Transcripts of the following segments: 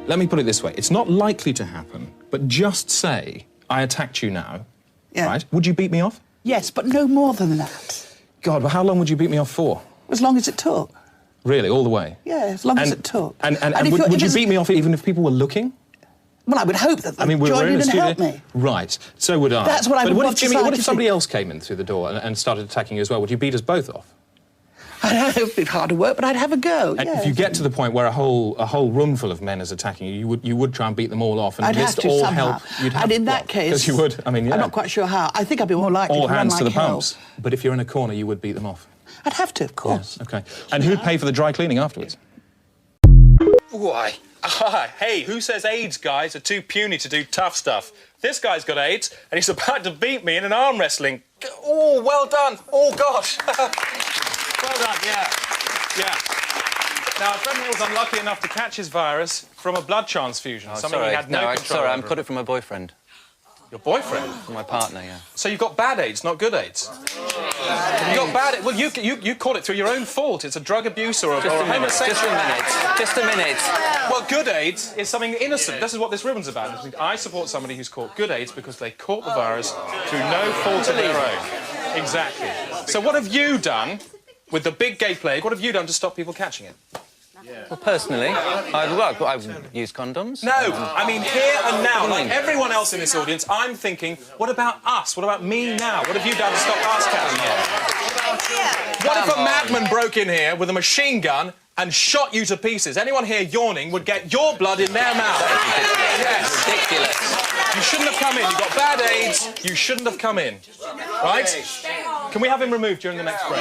let me put it this way. It's not likely to happen, but just say I attacked you now, right? Would you beat me off? Yes, but no more than that. God, well, how long would you beat me off for? As long as it took. Really, all the way? Yeah, as long as it took. And would you beat me off even if people were looking? Well, I would hope that they'd we're join in in a and studio. help me. Right, so would I. That's what I would want Jimmy, what if society somebody to else came in through the door and started attacking you as well? Would you beat us both off? It would be hard to work, but I'd have a go, And if you get to the point where a whole room full of men is attacking you, you would try and beat them all off and I'd have to all somehow. help. You'd have, and in that case... Because you would, I mean, yeah. I'm not quite sure how. I think I'd be more likely all to run hands like to the hell. pumps. But if you're in a corner, you would beat them off. I'd have to, of course. Yeah, OK. And who'd pay for the dry cleaning afterwards? Why? Hey, who says AIDS guys are too puny to do tough stuff? This guy's got AIDS, and he's about to beat me in an arm wrestling. Oh, well done. Oh, gosh. Well done, yeah. Yeah. Now, a friend was unlucky enough to catch his virus from a blood transfusion. Something he had no control over. I caught it from my boyfriend. Your boyfriend? From my partner, yeah. So you've got bad AIDS, not good AIDS? You got bad... Well, you caught it through your own fault. It's a drug abuse or a homosexual... Just a minute. Just a minute. Well, good AIDS is something innocent. This is what this ribbon's about. I support somebody who's caught good AIDS because they caught the virus through no fault of their own. Exactly. So what have you done with the big gay plague? What have you done to stop people catching it? Well, personally, I've used condoms. No, I mean here and now, like everyone else in this audience, I'm thinking, what about us? What about me now? What have you done to stop us catching it? What if a madman broke in here with a machine gun and shot you to pieces? Anyone here yawning would get your blood in their mouth. Yes. Ridiculous. You shouldn't have come in. You've got bad AIDS. You shouldn't have come in. Right? Can we have him removed during the next break?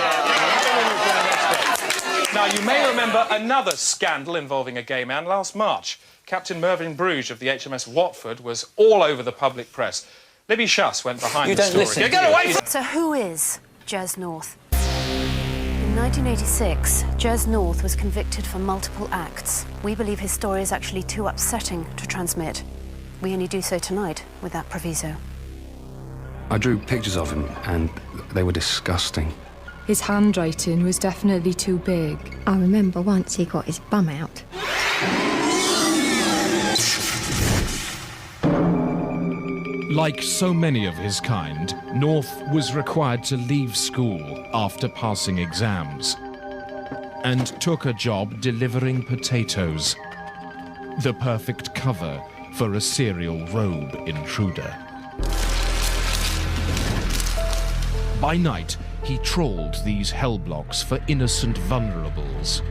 Now, you may remember another scandal involving a gay man last March. Captain Mervyn Bruges of the HMS Watford was all over the public press. Libby Schuss went behind the story. Get away from... So who is Jez North? In 1986, Jez North was convicted for multiple acts. We believe his story is actually too upsetting to transmit. We only do so tonight with that proviso. I drew pictures of him, and they were disgusting. His handwriting was definitely too big. I remember once he got his bum out. Like so many of his kind, North was required to leave school after passing exams and took a job delivering potatoes, the perfect cover for a serial robe intruder. By night, he trawled these hell blocks for innocent vulnerables.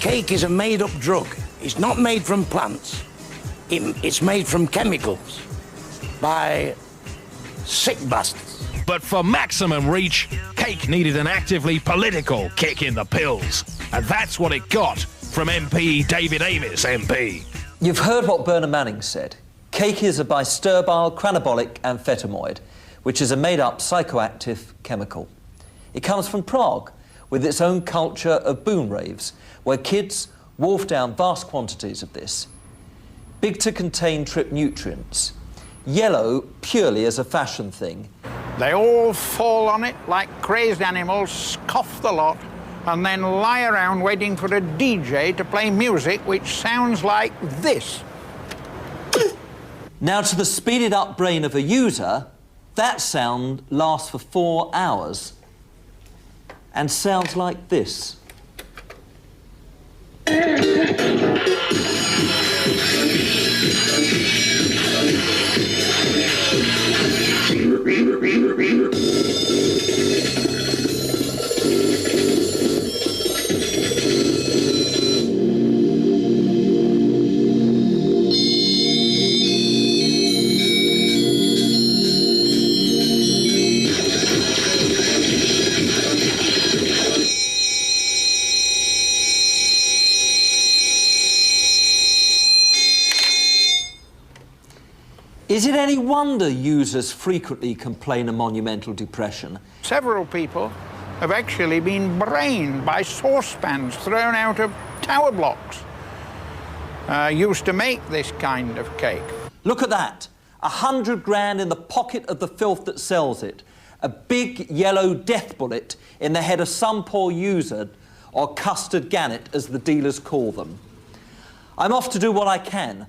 Cake is a made-up drug. It's not made from plants. It's made from chemicals by sick bastards. But for maximum reach, Cake needed an actively political kick in the pills. And that's what it got from MP David Amess, MP. You've heard what Bernard Manning said. Cake is a bisterbile cranabolic amphetamide, which is a made-up psychoactive chemical. It comes from Prague, with its own culture of boom raves, where kids wolf down vast quantities of this. Big to contain trip nutrients. Yellow purely as a fashion thing. They all fall on it like crazed animals, scoff the lot, and then lie around waiting for a DJ to play music which sounds like this. Now, to the speeded up brain of a user, that sound lasts for 4 hours and sounds like this. Is it any wonder users frequently complain of monumental depression? Several people have actually been brained by saucepans thrown out of tower blocks used to make this kind of cake. Look at that. 100 grand in the pocket of the filth that sells it. A big yellow death bullet in the head of some poor user, or custard gannet, as the dealers call them. I'm off to do what I can.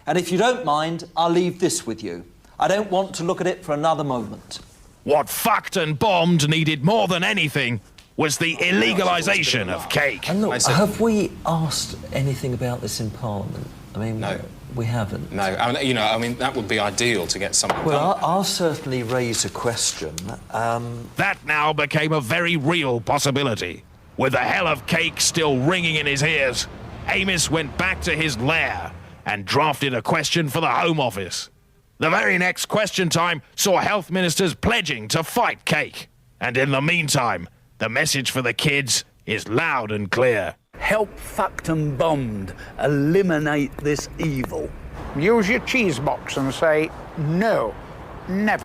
And if you don't mind, I'll leave this with you. I don't want to look at it for another moment. What fucked and bombed needed more than anything was the illegalisation of cake. And look, have we asked anything about this in Parliament? I mean, No. We haven't. No, I mean, that would be ideal to get something Well, done. I'll certainly raise a question. That now became a very real possibility. With the hell of cake still ringing in his ears, Amos went back to his lair and drafted a question for the Home Office. The very next question time saw health ministers pledging to fight cake. And in the meantime, the message for the kids is loud and clear. Help fucked and bombed eliminate this evil. Use your cheese box and say, no, never.